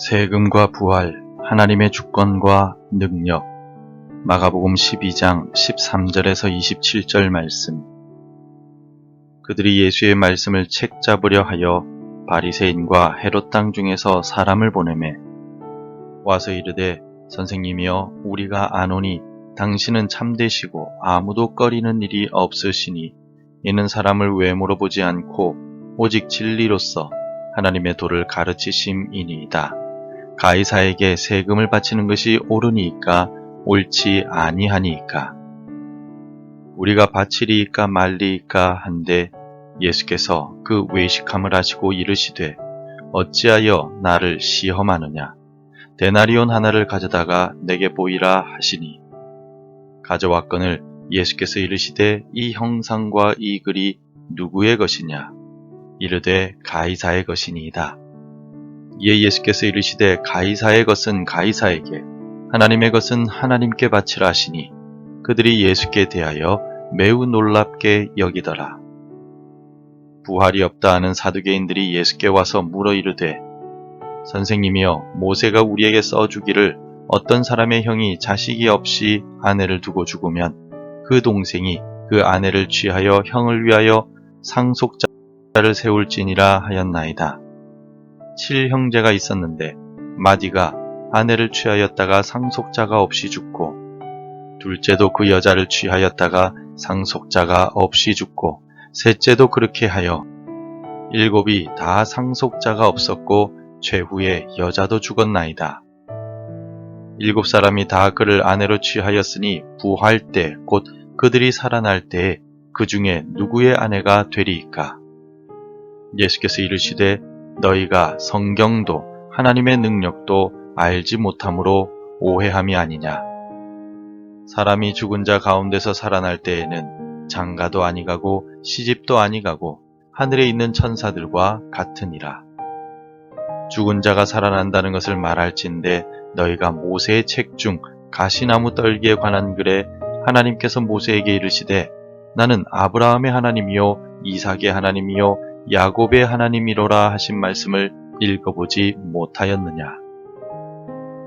세금과 부활, 하나님의 주권과 능력. 마가복음 12장 13절에서 27절 말씀. 그들이 예수의 말씀을 책잡으려 하여 바리새인과 헤롯 땅 중에서 사람을 보내매 와서 이르되, 선생님이여, 우리가 아노니 당신은 참되시고 아무도 꺼리는 일이 없으시니 이는 사람을 외모로 보지 않고 오직 진리로서 하나님의 도를 가르치심이니이다. 가이사에게 세금을 바치는 것이 옳으니까 옳지 아니하니까. 우리가 바치리이까 말리이까 한데 예수께서 그 외식함을 하시고 이르시되, 어찌하여 나를 시험하느냐. 데나리온 하나를 가져다가 내게 보이라 하시니 가져왔거늘 예수께서 이르시되, 이 형상과 이 글이 누구의 것이냐. 이르되 가이사의 것이니이다. 이에 예수께서 이르시되, 가이사의 것은 가이사에게, 하나님의 것은 하나님께 바치라 하시니 그들이 예수께 대하여 매우 놀랍게 여기더라. 부활이 없다 하는 사두개인들이 예수께 와서 물어 이르되, 선생님이여, 모세가 우리에게 써주기를 어떤 사람의 형이 자식이 없이 아내를 두고 죽으면 그 동생이 그 아내를 취하여 형을 위하여 상속자를 세울지니라 하였나이다. 7형제가 있었는데 마디가 아내를 취하였다가 상속자가 없이 죽고, 둘째도 그 여자를 취하였다가 상속자가 없이 죽고, 셋째도 그렇게 하여 7이 다 상속자가 없었고 최후에 여자도 죽었나이다. 7사람이 다 그를 아내로 취하였으니 부활 때 곧 그들이 살아날 때에 그 중에 누구의 아내가 되리이까? 예수께서 이르시되, 너희가 성경도 하나님의 능력도 알지 못함으로 오해함이 아니냐. 사람이 죽은 자 가운데서 살아날 때에는 장가도 아니가고 시집도 아니가고 하늘에 있는 천사들과 같으니라. 죽은 자가 살아난다는 것을 말할진대 너희가 모세의 책 중 가시나무 떨기에 관한 글에 하나님께서 모세에게 이르시되, 나는 아브라함의 하나님이요 이삭의 하나님이요 야곱의 하나님이로라 하신 말씀을 읽어보지 못하였느냐.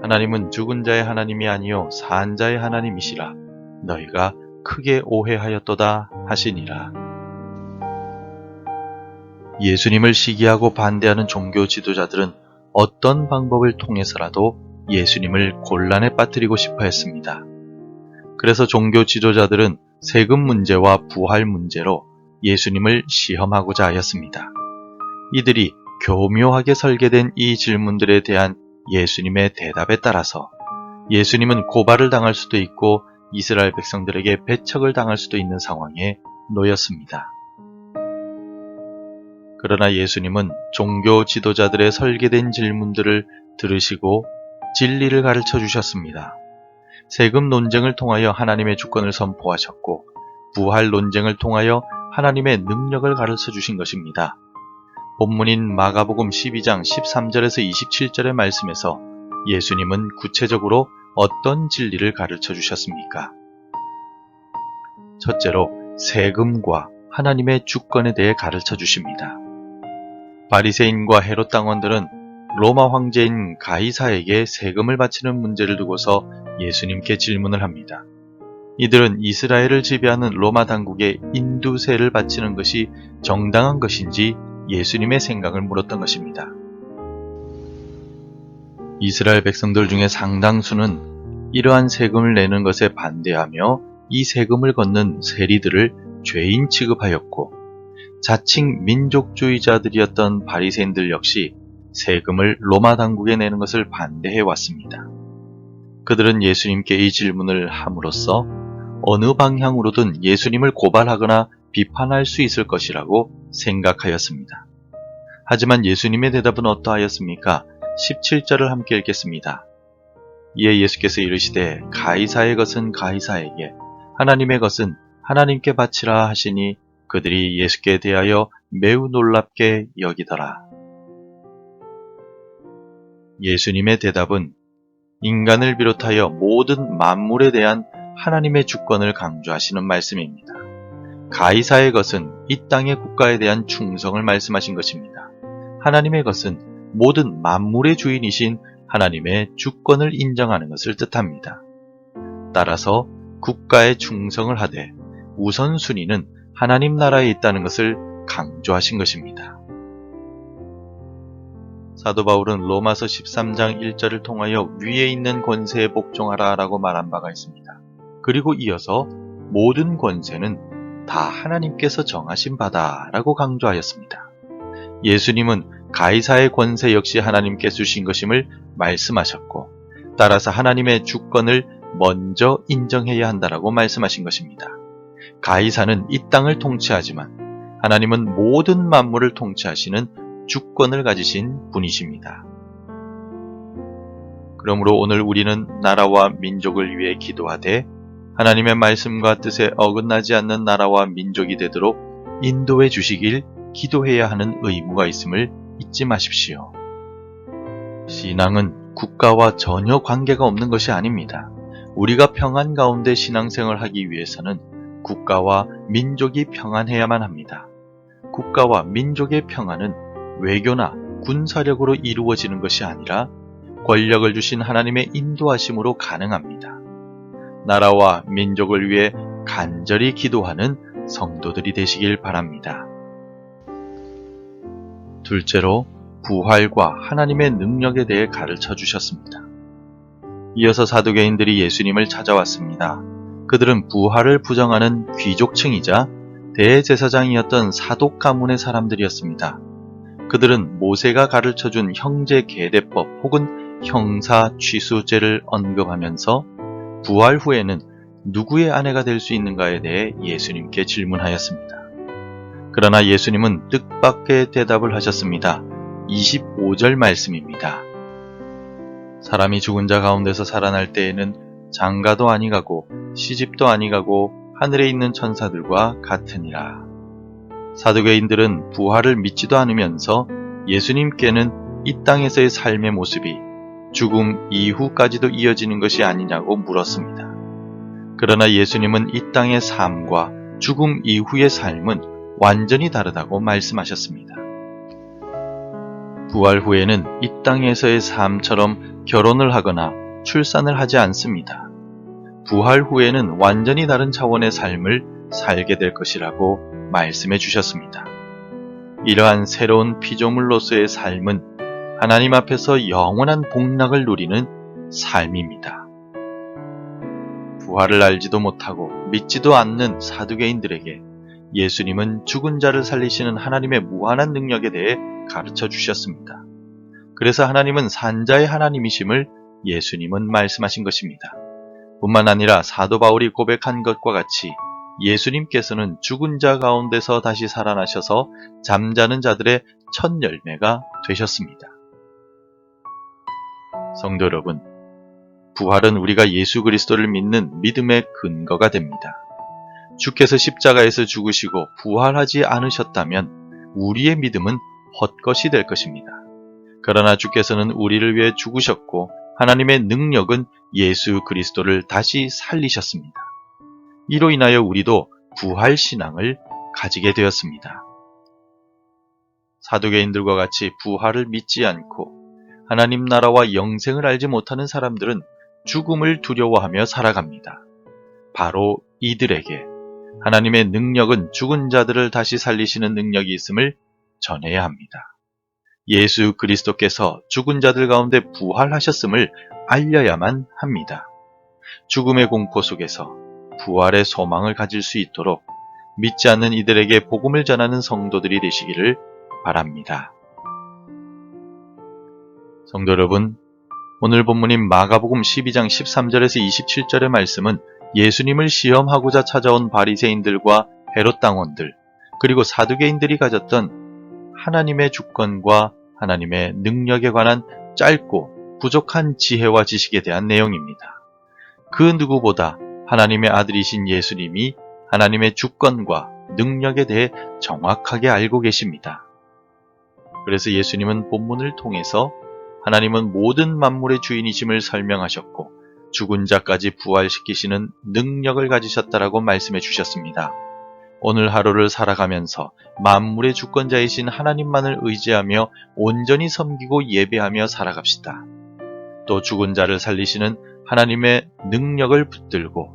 하나님은 죽은 자의 하나님이 아니요 산 자의 하나님이시라. 너희가 크게 오해하였도다 하시니라. 예수님을 시기하고 반대하는 종교 지도자들은 어떤 방법을 통해서라도 예수님을 곤란에 빠뜨리고 싶어 했습니다. 그래서 종교 지도자들은 세금 문제와 부활 문제로 예수님을 시험하고자 하였습니다. 이들이 교묘하게 설계된 이 질문들에 대한 예수님의 대답에 따라서 예수님은 고발을 당할 수도 있고 이스라엘 백성들에게 배척을 당할 수도 있는 상황에 놓였습니다. 그러나 예수님은 종교 지도자들의 설계된 질문들을 들으시고 진리를 가르쳐 주셨습니다. 세금 논쟁을 통하여 하나님의 주권을 선포하셨고, 부활 논쟁을 통하여 하나님의 능력을 가르쳐 주신 것입니다. 본문인 마가복음 12장 13절에서 27절의 말씀에서 예수님은 구체적으로 어떤 진리를 가르쳐 주셨습니까? 첫째로 세금과 하나님의 주권에 대해 가르쳐 주십니다. 바리새인과 헤롯 당원들은 로마 황제인 가이사에게 세금을 바치는 문제를 두고서 예수님께 질문을 합니다. 이들은 이스라엘을 지배하는 로마 당국에 인두세를 바치는 것이 정당한 것인지 예수님의 생각을 물었던 것입니다. 이스라엘 백성들 중에 상당수는 이러한 세금을 내는 것에 반대하며 이 세금을 걷는 세리들을 죄인 취급하였고, 자칭 민족주의자들이었던 바리새인들 역시 세금을 로마 당국에 내는 것을 반대해 왔습니다. 그들은 예수님께 이 질문을 함으로써 어느 방향으로든 예수님을 고발하거나 비판할 수 있을 것이라고 생각하였습니다. 하지만 예수님의 대답은 어떠하였습니까? 17절을 함께 읽겠습니다. 이에 예수께서 이르시되, 가이사의 것은 가이사에게, 하나님의 것은 하나님께 바치라 하시니 그들이 예수께 대하여 매우 놀랍게 여기더라. 예수님의 대답은 인간을 비롯하여 모든 만물에 대한 하나님의 주권을 강조하시는 말씀입니다. 가이사의 것은 이 땅의 국가에 대한 충성을 말씀하신 것입니다. 하나님의 것은 모든 만물의 주인이신 하나님의 주권을 인정하는 것을 뜻합니다. 따라서 국가에 충성을 하되 우선순위는 하나님 나라에 있다는 것을 강조하신 것입니다. 사도 바울은 로마서 13장 1절을 통하여 위에 있는 권세에 복종하라 라고 말한 바가 있습니다. 그리고 이어서 모든 권세는 다 하나님께서 정하신 바다 라고 강조하였습니다. 예수님은 가이사의 권세 역시 하나님께 주신 것임을 말씀하셨고, 따라서 하나님의 주권을 먼저 인정해야 한다라고 말씀하신 것입니다. 가이사는 이 땅을 통치하지만 하나님은 모든 만물을 통치하시는 주권을 가지신 분이십니다. 그러므로 오늘 우리는 나라와 민족을 위해 기도하되 하나님의 말씀과 뜻에 어긋나지 않는 나라와 민족이 되도록 인도해 주시길 기도해야 하는 의무가 있음을 잊지 마십시오. 신앙은 국가와 전혀 관계가 없는 것이 아닙니다. 우리가 평안 가운데 신앙생활을 하기 위해서는 국가와 민족이 평안해야만 합니다. 국가와 민족의 평안은 외교나 군사력으로 이루어지는 것이 아니라 권력을 주신 하나님의 인도하심으로 가능합니다. 나라와 민족을 위해 간절히 기도하는 성도들이 되시길 바랍니다. 둘째로, 부활과 하나님의 능력에 대해 가르쳐 주셨습니다. 이어서 사두개인들이 예수님을 찾아왔습니다. 그들은 부활을 부정하는 귀족층이자 대제사장이었던 사독 가문의 사람들이었습니다. 그들은 모세가 가르쳐준 형제 계대법 혹은 형사 취수죄를 언급하면서 부활 후에는 누구의 아내가 될 수 있는가에 대해 예수님께 질문하였습니다. 그러나 예수님은 뜻밖의 대답을 하셨습니다. 25절 말씀입니다. 사람이 죽은 자 가운데서 살아날 때에는 장가도 아니가고 시집도 아니가고 하늘에 있는 천사들과 같으니라. 사두개인들은 부활을 믿지도 않으면서 예수님께는 이 땅에서의 삶의 모습이 죽음 이후까지도 이어지는 것이 아니냐고 물었습니다. 그러나 예수님은 이 땅의 삶과 죽음 이후의 삶은 완전히 다르다고 말씀하셨습니다. 부활 후에는 이 땅에서의 삶처럼 결혼을 하거나 출산을 하지 않습니다. 부활 후에는 완전히 다른 차원의 삶을 살게 될 것이라고 말씀해 주셨습니다. 이러한 새로운 피조물로서의 삶은 하나님 앞에서 영원한 복락을 누리는 삶입니다. 부활을 알지도 못하고 믿지도 않는 사두개인들에게 예수님은 죽은 자를 살리시는 하나님의 무한한 능력에 대해 가르쳐 주셨습니다. 그래서 하나님은 산자의 하나님이심을 예수님은 말씀하신 것입니다. 뿐만 아니라 사도 바울이 고백한 것과 같이 예수님께서는 죽은 자 가운데서 다시 살아나셔서 잠자는 자들의 첫 열매가 되셨습니다. 성도 여러분, 부활은 우리가 예수 그리스도를 믿는 믿음의 근거가 됩니다. 주께서 십자가에서 죽으시고 부활하지 않으셨다면 우리의 믿음은 헛것이 될 것입니다. 그러나 주께서는 우리를 위해 죽으셨고 하나님의 능력은 예수 그리스도를 다시 살리셨습니다. 이로 인하여 우리도 부활 신앙을 가지게 되었습니다. 사두개인들과 같이 부활을 믿지 않고 하나님 나라와 영생을 알지 못하는 사람들은 죽음을 두려워하며 살아갑니다. 바로 이들에게 하나님의 능력은 죽은 자들을 다시 살리시는 능력이 있음을 전해야 합니다. 예수 그리스도께서 죽은 자들 가운데 부활하셨음을 알려야만 합니다. 죽음의 공포 속에서 부활의 소망을 가질 수 있도록 믿지 않는 이들에게 복음을 전하는 성도들이 되시기를 바랍니다. 성도 여러분, 오늘 본문인 마가복음 12장 13절에서 27절의 말씀은 예수님을 시험하고자 찾아온 바리새인들과 헤롯 당원들, 그리고 사두개인들이 가졌던 하나님의 주권과 하나님의 능력에 관한 짧고 부족한 지혜와 지식에 대한 내용입니다. 그 누구보다 하나님의 아들이신 예수님이 하나님의 주권과 능력에 대해 정확하게 알고 계십니다. 그래서 예수님은 본문을 통해서 하나님은 모든 만물의 주인이심을 설명하셨고 죽은 자까지 부활시키시는 능력을 가지셨다라고 말씀해 주셨습니다. 오늘 하루를 살아가면서 만물의 주권자이신 하나님만을 의지하며 온전히 섬기고 예배하며 살아갑시다. 또 죽은 자를 살리시는 하나님의 능력을 붙들고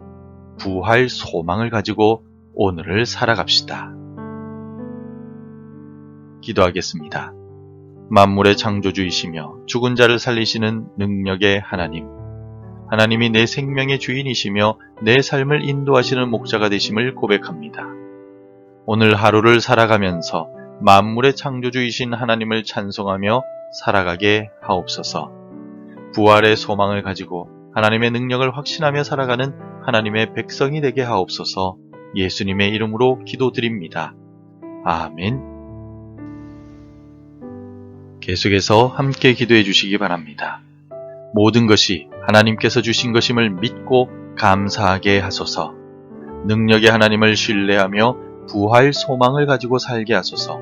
부활 소망을 가지고 오늘을 살아갑시다. 기도하겠습니다. 만물의 창조주이시며 죽은 자를 살리시는 능력의 하나님, 하나님이 내 생명의 주인이시며 내 삶을 인도하시는 목자가 되심을 고백합니다. 오늘 하루를 살아가면서 만물의 창조주이신 하나님을 찬송하며 살아가게 하옵소서. 부활의 소망을 가지고 하나님의 능력을 확신하며 살아가는 하나님의 백성이 되게 하옵소서. 예수님의 이름으로 기도드립니다. 아멘. 계속해서 함께 기도해 주시기 바랍니다. 모든 것이 하나님께서 주신 것임을 믿고 감사하게 하소서. 능력의 하나님을 신뢰하며 부활 소망을 가지고 살게 하소서.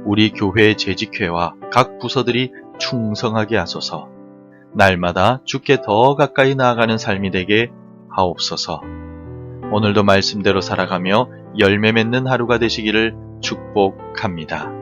우리 교회의 재직회와 각 부서들이 충성하게 하소서. 날마다 주께 더 가까이 나아가는 삶이 되게 하옵소서. 오늘도 말씀대로 살아가며 열매 맺는 하루가 되시기를 축복합니다.